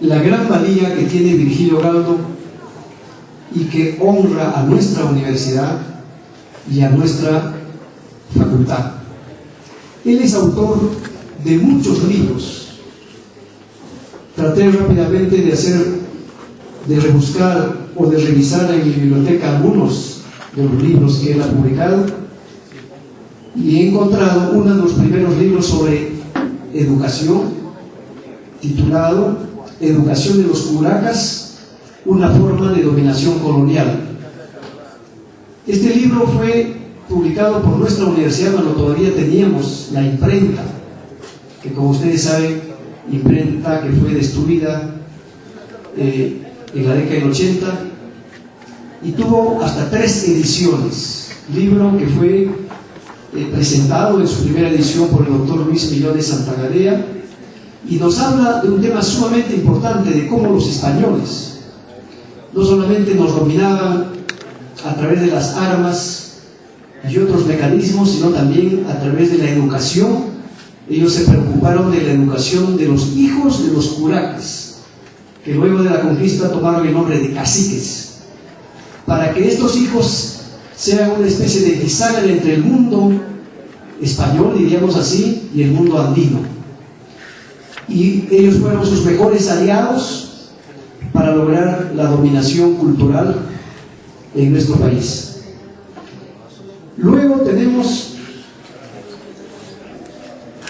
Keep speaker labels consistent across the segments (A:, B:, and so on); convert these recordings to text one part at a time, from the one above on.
A: la gran valía que tiene Virgilio Galdo y que honra a nuestra universidad y a nuestra facultad. Él es autor de muchos libros. Traté rápidamente de rebuscar o de revisar en mi biblioteca algunos de los libros que él ha publicado, y he encontrado uno de los primeros libros sobre educación, titulado Educación de los Curacas, una forma de dominación colonial. Este libro fue publicado por nuestra universidad cuando todavía teníamos la imprenta, que como ustedes saben, imprenta que fue destruida en la década del 80, y tuvo hasta 3 ediciones. Libro que fue presentado en su primera edición por el doctor Luis Millones Santagarea, y nos habla de un tema sumamente importante, de cómo los españoles no solamente nos dominaban a través de las armas y otros mecanismos, sino también a través de la educación. Ellos se preocuparon de la educación de los hijos de los curacas, que luego de la conquista tomaron el nombre de caciques, para que estos hijos sean una especie de bisagra entre el mundo español, diríamos así, y el mundo andino. Y ellos fueron sus mejores aliados para lograr la dominación cultural en nuestro país. Luego tenemos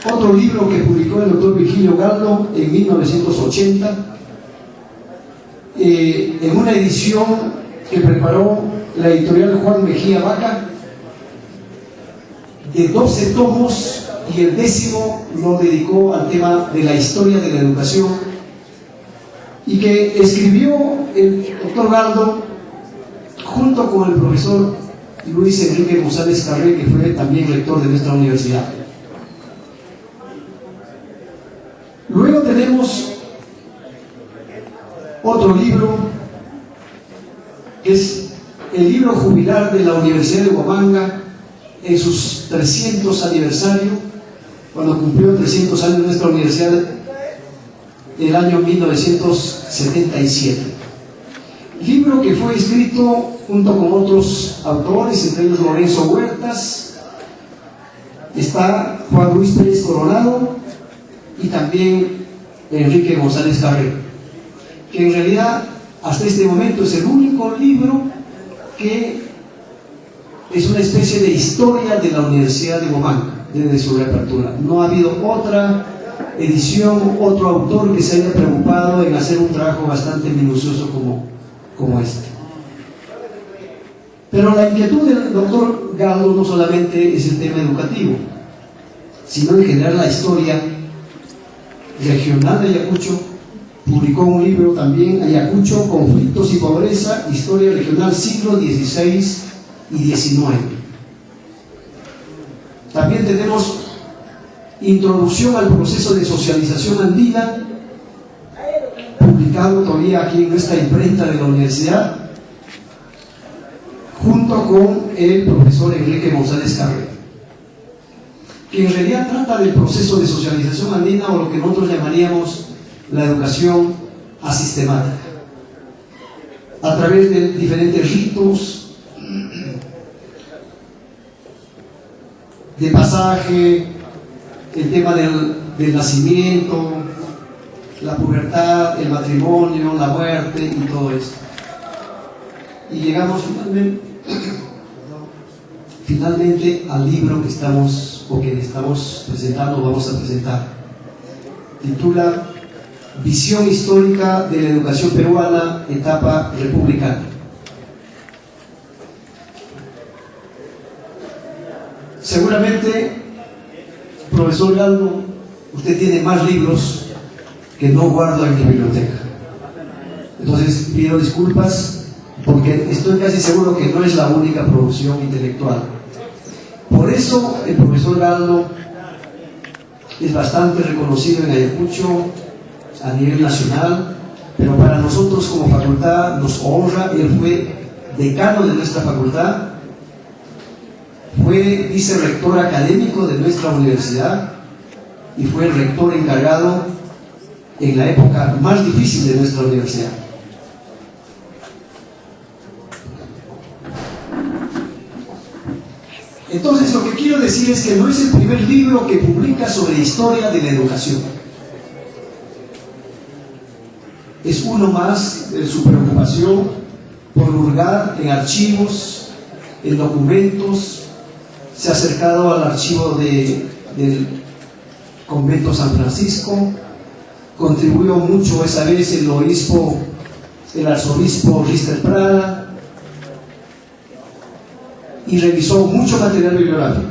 A: otro libro que publicó el doctor Virgilio Galdo en 1980, en una edición que preparó la editorial Juan Mejía Vaca, de 12 tomos, y el 10º lo dedicó al tema de la historia de la educación, y que escribió el doctor Galdo junto con el profesor Luis Enrique González Carré, que fue también rector de nuestra universidad. Luego tenemos otro libro, que es el libro jubilar de la Universidad de Huamanga en sus 300 aniversario, cuando cumplió 300 años nuestra universidad, el año 1977. Libro que fue escrito junto con otros autores, entre ellos Lorenzo Huertas, está Juan Luis Pérez Coronado y también Enrique González Carré, que en realidad hasta este momento es el único libro que es una especie de historia de la Universidad de Huamanga desde su reapertura. No ha habido otra edición, otro autor que se haya preocupado en hacer un trabajo bastante minucioso como este. Pero la inquietud del doctor Galdo no solamente es el tema educativo, sino en general la historia regional de Ayacucho. Publicó un libro también, Ayacucho, Conflictos y Pobreza, Historia Regional Siglo XVI y XIX. También tenemos Introducción al Proceso de Socialización Andina, publicado todavía aquí en nuestra imprenta de la universidad, junto con el profesor Enrique González Carré, que en realidad trata del proceso de socialización andina, o lo que nosotros llamaríamos la educación asistemática, a través de diferentes ritos de pasaje, el tema del nacimiento, la pubertad, el matrimonio, la muerte y todo esto. Y llegamos finalmente al libro que estamos presentando, vamos a presentar. Titula Visión histórica de la educación peruana, etapa republicana. Seguramente, profesor Galdo, usted tiene más libros que no guardo en mi biblioteca. Entonces pido disculpas, porque estoy casi seguro que no es la única producción intelectual. Por eso el profesor Galdo es bastante reconocido en Ayacucho a nivel nacional, pero para nosotros como facultad nos honra. Él fue decano de nuestra facultad, fue vicerrector académico de nuestra universidad y fue el rector encargado en la época más difícil de nuestra universidad. Entonces, lo que quiero decir es que no es el primer libro que publica sobre historia de la educación. Es uno más de su preocupación por hurgar en archivos, en documentos. Se ha acercado al archivo del convento San Francisco. Contribuyó mucho esa vez el arzobispo Rister Prada, y revisó mucho material bibliográfico.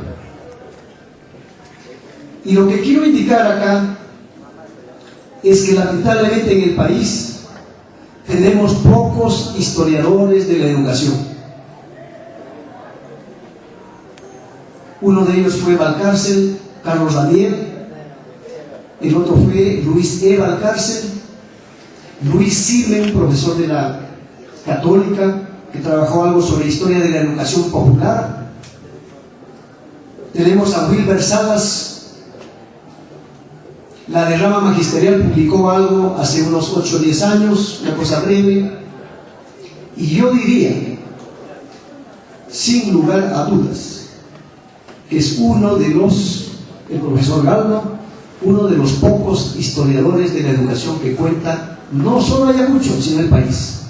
A: Y lo que quiero indicar acá es que lamentablemente en el país tenemos pocos historiadores de la educación. Uno de ellos fue Valcárcel, Carlos Daniel. El otro fue Luis E. Valcárcel. Luis Sirmen, profesor de la Católica, que trabajó algo sobre historia de la educación popular. Tenemos a Wilber Salas. La Derrama Magisterial publicó algo hace unos 8 o 10 años, una cosa breve. Y yo diría, sin lugar a dudas, que es el profesor Galno, uno de los pocos historiadores de la educación que cuenta no solo Ayacucho, sino el país.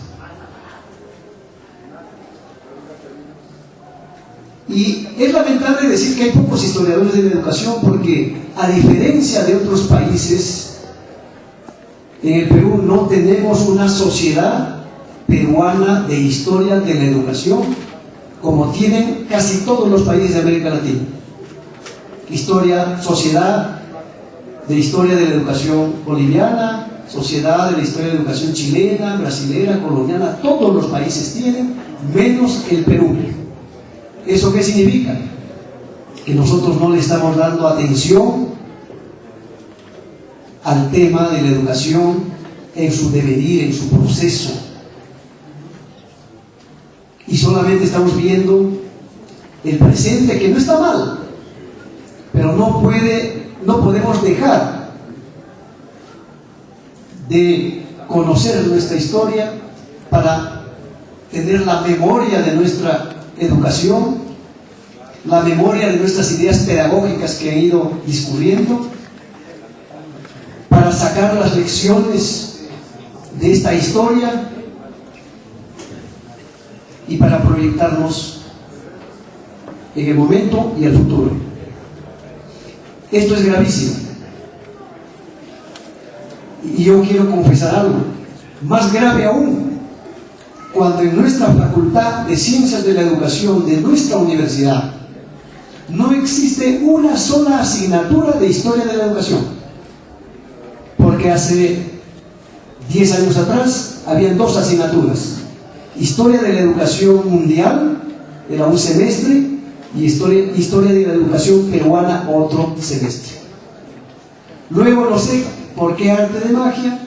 A: Y es lamentable decir que hay pocos historiadores de la educación porque, a diferencia de otros países, en el Perú no tenemos una sociedad peruana de historia de la educación como tienen casi todos los países de América Latina. Sociedad de historia de la educación boliviana, sociedad de la historia de la educación chilena, brasilera, colombiana, todos los países tienen, menos el Perú. ¿Eso qué significa? Que nosotros no le estamos dando atención al tema de la educación en su devenir, en su proceso. Y solamente estamos viendo el presente, que no está mal, pero no podemos dejar de conocer nuestra historia para tener la memoria de nuestra educación, la memoria de nuestras ideas pedagógicas que han ido discurriendo, para sacar las lecciones de esta historia y para proyectarnos en el momento y el futuro. Esto es gravísimo. Y yo quiero confesar algo, más grave aún, cuando en nuestra Facultad de Ciencias de la Educación de nuestra universidad no existe una sola asignatura de historia de la educación, porque hace 10 años atrás habían 2 asignaturas: historia de la educación mundial, era un semestre, y historia de la educación peruana, otro semestre. Luego, no sé por qué arte de magia,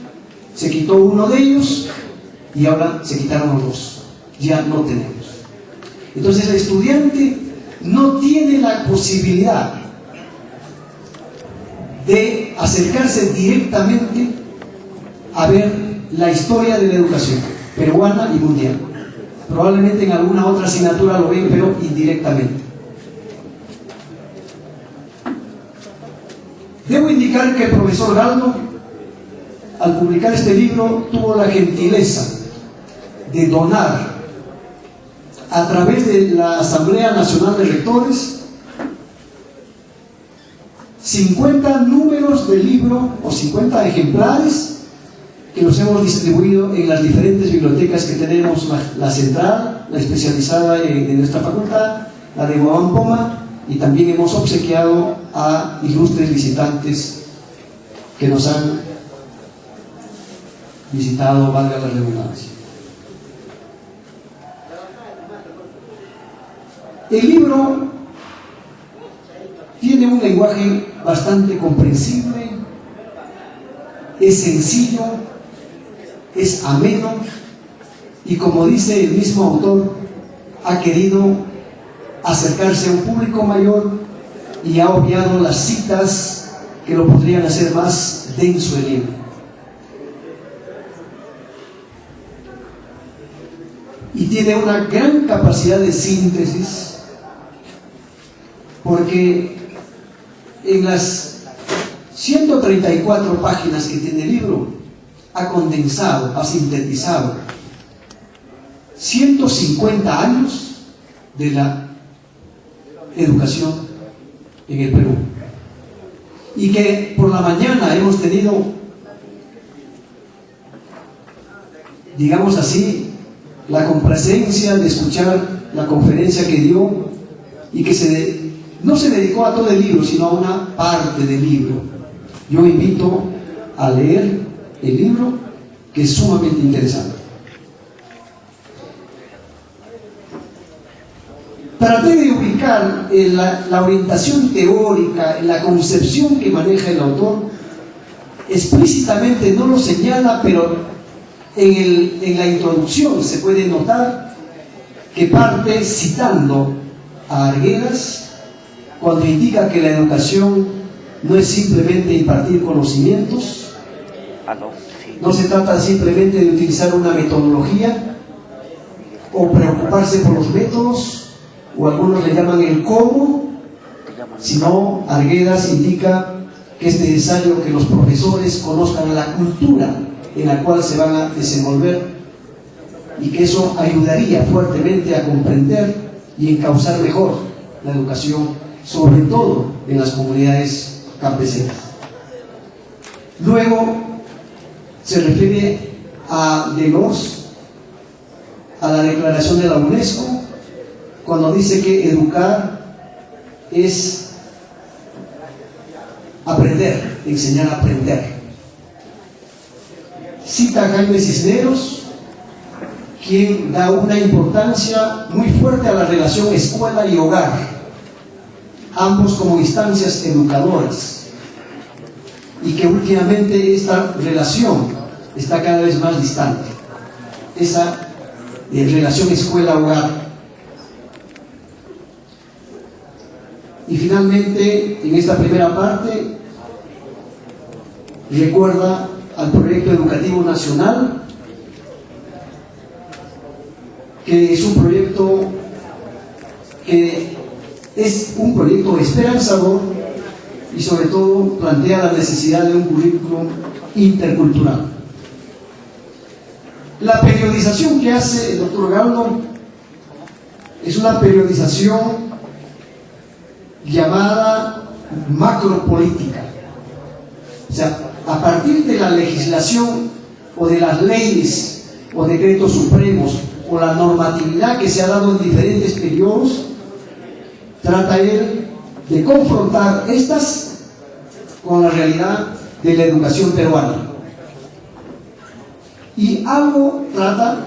A: se quitó uno de ellos y ahora se quitaron los 2, ya no tenemos. Entonces el estudiante no tiene la posibilidad de acercarse directamente a ver la historia de la educación peruana y mundial. Probablemente en alguna otra asignatura lo ven, pero indirectamente. Debo indicar que el profesor Galno, al publicar este libro, tuvo la gentileza de donar a través de la Asamblea Nacional de Rectores 50 números de libro o 50 ejemplares que los hemos distribuido en las diferentes bibliotecas que tenemos, la central, la especializada de nuestra facultad, la de Huampoma, y también hemos obsequiado a ilustres visitantes que nos han visitado, valga la redundancia. El libro tiene un lenguaje bastante comprensible, es sencillo, es ameno, y como dice el mismo autor, ha querido acercarse a un público mayor y ha obviado las citas que lo podrían hacer más denso el libro. y tiene una gran capacidad de síntesis, porque en las 134 páginas que tiene el libro ha condensado, ha sintetizado 150 años de la educación en el Perú, y que por la mañana hemos tenido, digamos así, la complacencia de escuchar la conferencia que dio, y que no se dedicó a todo el libro, sino a una parte del libro. Yo invito a leer el libro, que es sumamente interesante. Traté de ubicar la orientación teórica, la concepción que maneja el autor. Explícitamente no lo señala, pero en la introducción se puede notar que parte citando a Arguedas cuando indica que la educación no es simplemente impartir conocimientos, no se trata simplemente de utilizar una metodología o preocuparse por los métodos, o algunos le llaman el cómo, sino Arguedas indica que es necesario que los profesores conozcan la cultura en la cual se van a desenvolver, y que eso ayudaría fuertemente a comprender y encauzar mejor la educación, sobre todo en las comunidades campesinas. Luego se refiere a Delors, a la declaración de la UNESCO, cuando dice que educar es aprender, enseñar a aprender. Cita a Jaime Cisneros, quien da una importancia muy fuerte a la relación escuela y hogar, ambos como instancias educadoras, y que últimamente esta relación está cada vez más distante, esa relación escuela-hogar. Y finalmente, en esta primera parte, recuerda al proyecto educativo nacional, que es un proyecto esperanzador, y sobre todo plantea la necesidad de un currículum intercultural. La periodización que hace el doctor Galdo es una periodización llamada macropolítica. O sea, a partir de la legislación o de las leyes o decretos supremos o la normatividad que se ha dado en diferentes periodos, trata él de confrontar estas con la realidad de la educación peruana. Y algo trata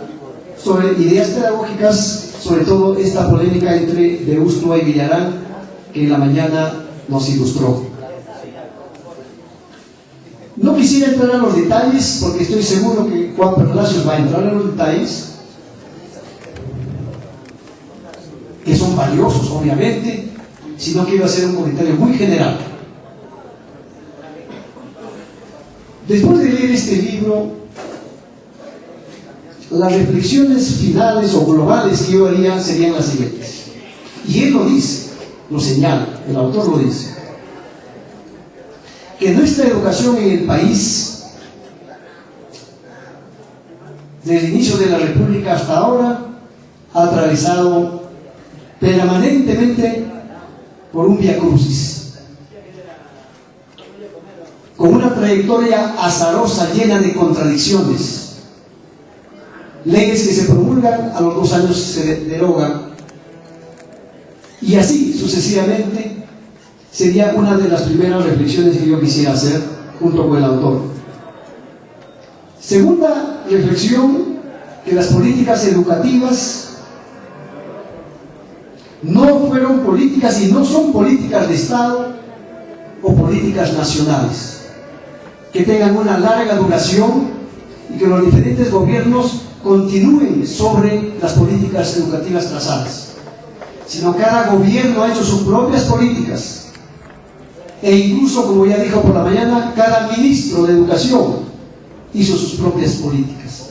A: sobre ideas pedagógicas, sobre todo esta polémica entre Deustúa y Villarán, que en la mañana nos ilustró. No quisiera entrar a los detalles, porque estoy seguro que Juan Palacios va a entrar en los detalles, que son valiosos, obviamente, sino que iba a hacer un comentario muy general. Después de leer este libro, las reflexiones finales o globales que yo haría serían las siguientes. Y él lo dice, lo señala, el autor lo dice, que nuestra educación en el país, desde el inicio de la República hasta ahora, ha atravesado permanentemente por un viacrucis, con una trayectoria azarosa, llena de contradicciones. Leyes que se promulgan, a los 2 años se derogan, y así sucesivamente. Sería una de las primeras reflexiones que yo quisiera hacer junto con el autor. Segunda reflexión, que las políticas educativas no fueron políticas y no son políticas de Estado o políticas nacionales, que tengan una larga duración y que los diferentes gobiernos continúen sobre las políticas educativas trazadas, sino cada gobierno ha hecho sus propias políticas, e incluso, como ya dijo por la mañana, cada ministro de educación hizo sus propias políticas.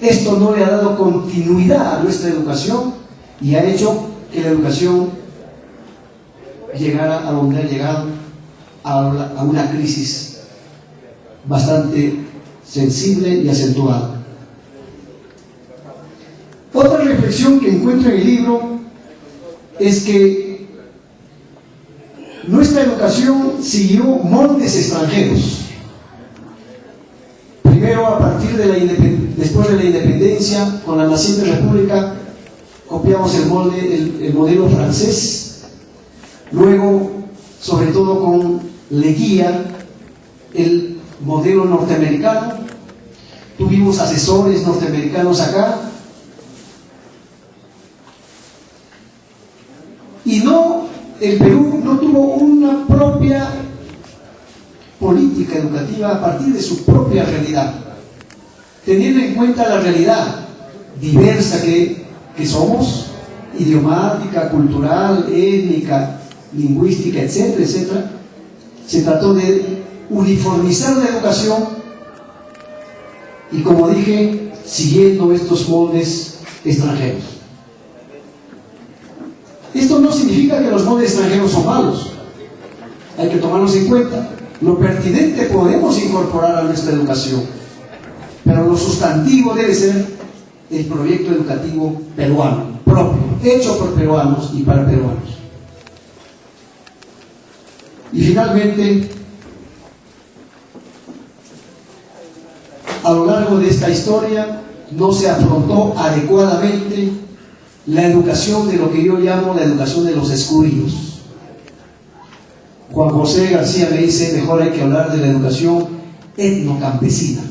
A: Esto no le ha dado continuidad a nuestra educación y ha hecho que la educación llegara a donde ha llegado, a una crisis bastante sensible y acentuada. Otra reflexión que encuentro en el libro es que nuestra educación siguió moldes extranjeros. Primero, a partir de después de la independencia, con la naciente república, copiamos el modelo francés. Luego, sobre todo con Leguía, el modelo norteamericano. Tuvimos asesores norteamericanos acá. Y el Perú no tuvo una propia política educativa a partir de su propia realidad, teniendo en cuenta la realidad diversa que somos, idiomática, cultural, étnica, lingüística, etcétera, etcétera. Se trató de uniformizar la educación y, como dije, siguiendo estos moldes extranjeros. Esto no significa que los moldes extranjeros son malos, hay que tomarlos en cuenta. Lo pertinente podemos incorporar a nuestra educación, pero lo sustantivo debe ser el proyecto educativo peruano, propio, hecho por peruanos y para peruanos. Y finalmente, a lo largo de esta historia no se afrontó adecuadamente la educación de lo que yo llamo la educación de los escurios. Juan José García me dice, mejor hay que hablar de la educación etnocampesina.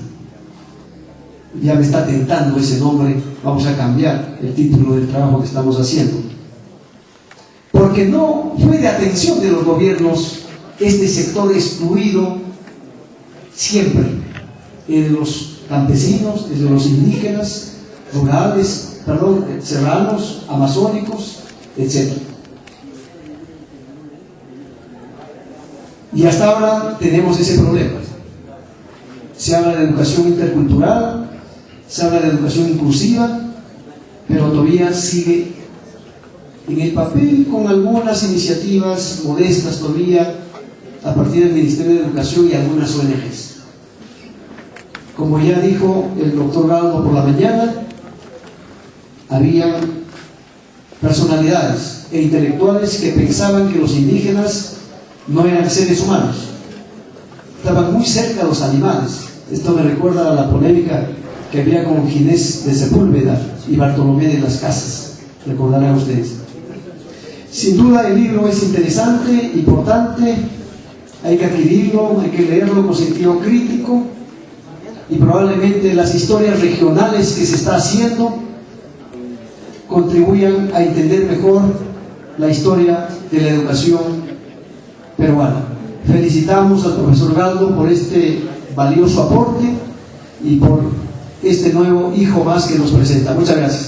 A: Ya me está tentando ese nombre, vamos a cambiar el título del trabajo que estamos haciendo. Porque no fue de atención de los gobiernos este sector excluido siempre, de los campesinos, desde los indígenas, rurales, serranos, amazónicos, etc. Y hasta ahora tenemos ese problema. Se habla de educación intercultural, se habla de educación inclusiva, pero todavía sigue en el papel con algunas iniciativas modestas todavía a partir del Ministerio de Educación y algunas ONGs. Como ya dijo el doctor Galdo por la mañana, había personalidades e intelectuales que pensaban que los indígenas no eran seres humanos, estaban muy cerca de los animales. Esto me recuerda a la polémica que había con Ginés de Sepúlveda y Bartolomé de las Casas, recordarán ustedes. Sin duda el libro es interesante, importante, hay que adquirirlo, hay que leerlo con sentido crítico, y probablemente las historias regionales que se está haciendo contribuyan a entender mejor la historia de la educación peruana. Felicitamos al profesor Galdo por este valioso aporte y por este nuevo hijo más que nos presenta. Muchas gracias.